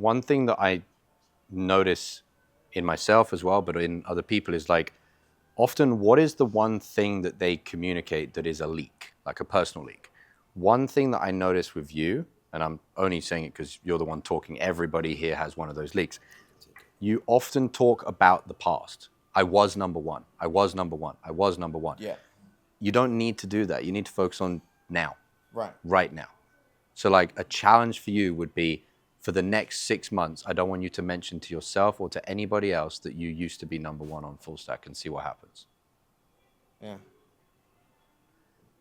one thing that I notice in myself as well, but in other people is like, often what is the one thing that they communicate that is a leak, like a personal leak? One thing that I notice with you, and I'm only saying it because you're the one talking, everybody here has one of those leaks. You often talk about the past. I was number one. I was number one. I was number one. Yeah. You don't need to do that. You need to focus on now. Right now. So like a challenge for you would be, for the next 6 months, I don't want you to mention to yourself or to anybody else that you used to be number one on full stack, and see what happens. Yeah.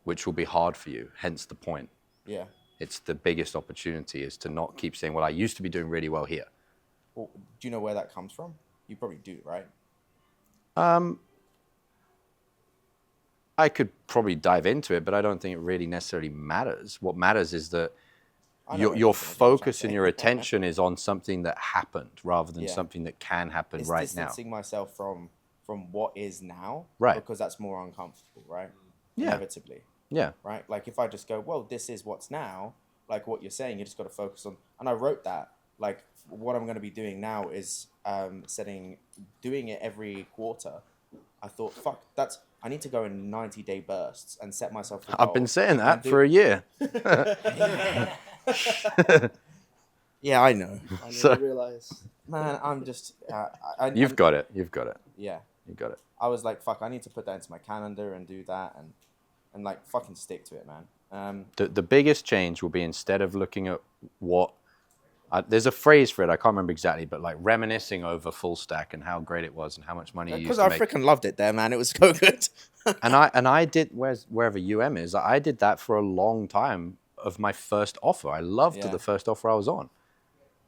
Which will be hard for you, hence the point. Yeah. It's the biggest opportunity, is to not keep saying, well, I used to be doing really well here. Well, do you know where that comes from? You probably do, right? I could probably dive into it, but I don't think it really necessarily matters. What matters is that your focus and your attention is on something that happened rather than something that can happen right now. Distancing myself from what is now, right? Because that's more uncomfortable, right? Yeah. Inevitably. Yeah. Right? Like if I just go, well, this is what's now, like what you're saying, you just got to focus on, and I wrote that, like what I'm going to be doing now is doing it every quarter. I thought, fuck, I need to go in 90-day bursts and set myself a goal. I've been saying that for a year. Yeah, I know. I didn't realize. Man, I'm just... You've got it. You've got it. Yeah. You got it. I was like, fuck, I need to put that into my calendar and do that and like fucking stick to it, man. The biggest change will be, instead of looking at what... there's a phrase for it, I can't remember exactly, but like reminiscing over full stack and how great it was and how much money you used to make. Because I freaking loved it there, man. It was so good. and I did, wherever UM is, I did that for a long time of my first offer. I loved the first offer I was on.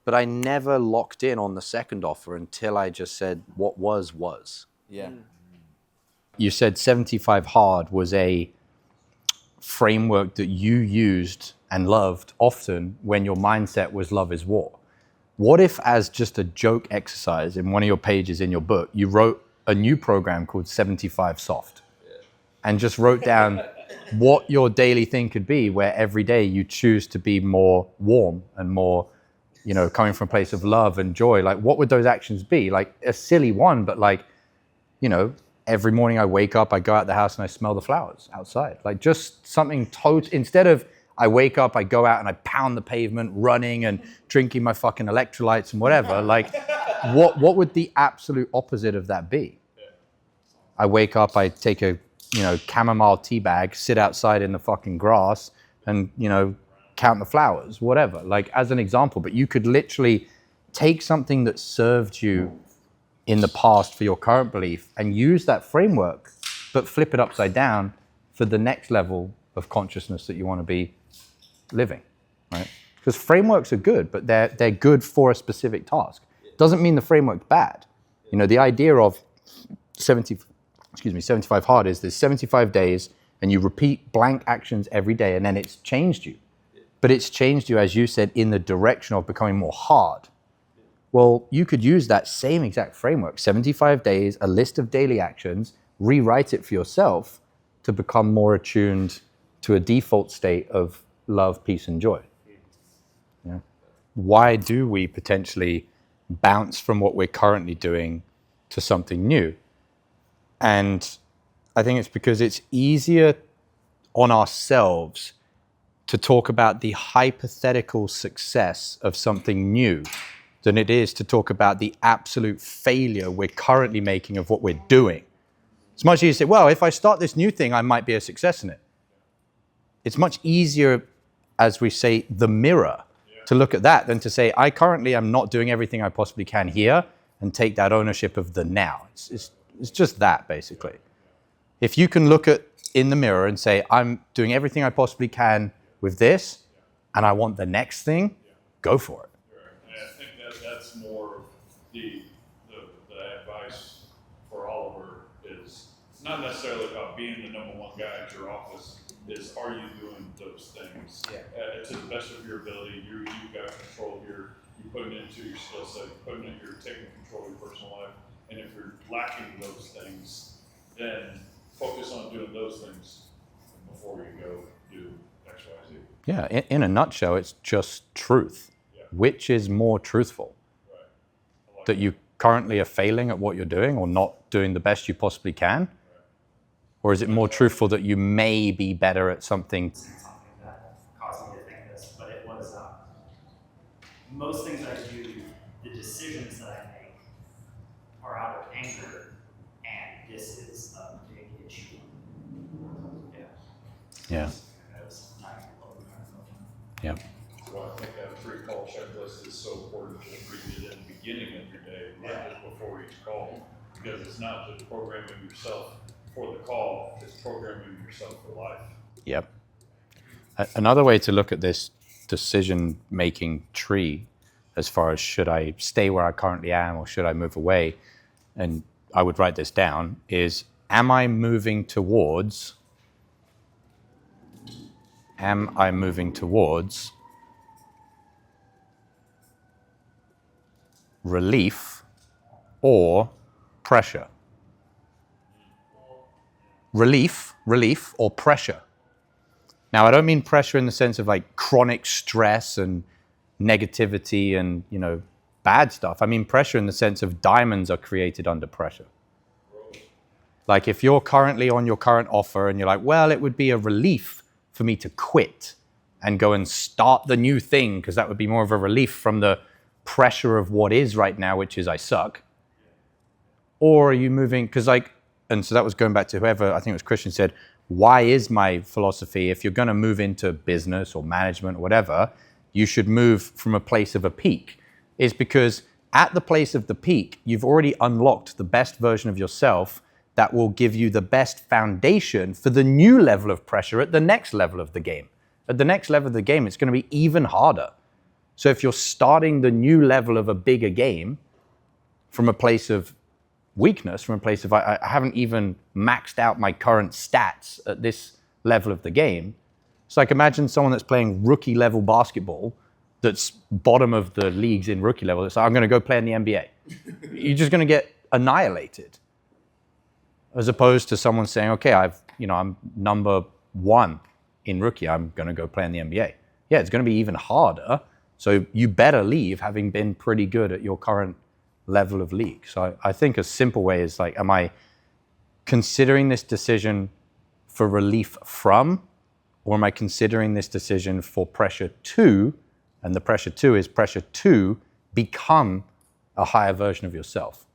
But I never locked in on the second offer until I just said, what was. Yeah. You said 75 Hard was a framework that you used and loved often when your mindset was love is war. What if, as just a joke exercise in one of your pages in your book, you wrote a new program called 75 Soft and just wrote down what your daily thing could be, where every day you choose to be more warm and more, coming from a place of love and joy? Like, what would those actions be? Like a silly one, but like, every morning I wake up, I go out the house and I smell the flowers outside. Like just something instead of I wake up, I go out and I pound the pavement, running and drinking my fucking electrolytes and whatever. Like, what would the absolute opposite of that be? I wake up, I take a, chamomile tea bag, sit outside in the fucking grass and, count the flowers, whatever. Like, as an example, but you could literally take something that served you in the past for your current belief and use that framework, but flip it upside down for the next level of consciousness that you want to be living, right? Because frameworks are good, but they're good for a specific task. Doesn't mean the framework's bad. The idea of 75 Hard is there's 75 days and you repeat blank actions every day, and then it's changed you. But it's changed you, as you said, in the direction of becoming more hard. Well, you could use that same exact framework, 75 days, a list of daily actions, rewrite it for yourself to become more attuned to a default state of love, peace, and joy. Yeah. Why do we potentially bounce from what we're currently doing to something new? And I think it's because it's easier on ourselves to talk about the hypothetical success of something new than it is to talk about the absolute failure we're currently making of what we're doing. It's much easier to say, well, if I start this new thing, I might be a success in it. It's much easier, as we say, the mirror, to look at that than to say, I currently am not doing everything I possibly can here, and take that ownership of the now. It's just that, basically. If you can look in the mirror and say, I'm doing everything I possibly can with this, and I want the next thing, go for it. And I think that's more of the advice for Oliver is not necessarily about being the number one guy at your office. Is, are you doing those things to the best of your ability? You've got control here. You're putting it into your skill set. You're taking control of your personal life. And if you're lacking those things, then focus on doing those things before you go do X, Y, Z. Yeah, in a nutshell, it's just truth. Yeah. which is more truthful? That you currently are failing at what you're doing or not doing the best you possibly can? Or is it more truthful that you may be better at something? Something that caused me to think this, but it was most things I do, the decisions that I make are out of anger, and this is a big issue. Yeah. Yeah. Well, I think that pre-call checklist is so important to read it in the beginning of your day, not just before each call, because it's not just programming yourself for the call, it's programming yourself for life. Yep. Another way to look at this decision-making tree, as far as should I stay where I currently am or should I move away, and I would write this down, is am I moving towards relief or pressure? Relief or pressure. Now, I don't mean pressure in the sense of like chronic stress and negativity and, bad stuff. I mean pressure in the sense of diamonds are created under pressure. Like if you're currently on your current offer and you're like, well, it would be a relief for me to quit and go and start the new thing because that would be more of a relief from the pressure of what is right now, which is I suck. Or are you moving, and so that was going back to whoever, I think it was Christian, said, why is my philosophy, if you're going to move into business or management or whatever, you should move from a place of a peak, is because at the place of the peak, you've already unlocked the best version of yourself that will give you the best foundation for the new level of pressure at the next level of the game. At the next level of the game, it's going to be even harder. So if you're starting the new level of a bigger game from a place of weakness, from a place of I haven't even maxed out my current stats at this level of the game. It's like imagine someone that's playing rookie level basketball that's bottom of the leagues in rookie level. It's like, I'm going to go play in the NBA. You're just going to get annihilated. As opposed to someone saying, okay, I'm number 1 in rookie. I'm going to go play in the NBA. Yeah, it's going to be even harder. So you better leave having been pretty good at your current level of league. So I think a simple way is like, am I considering this decision for relief from, or am I considering this decision for pressure to, and the pressure to is pressure to become a higher version of yourself?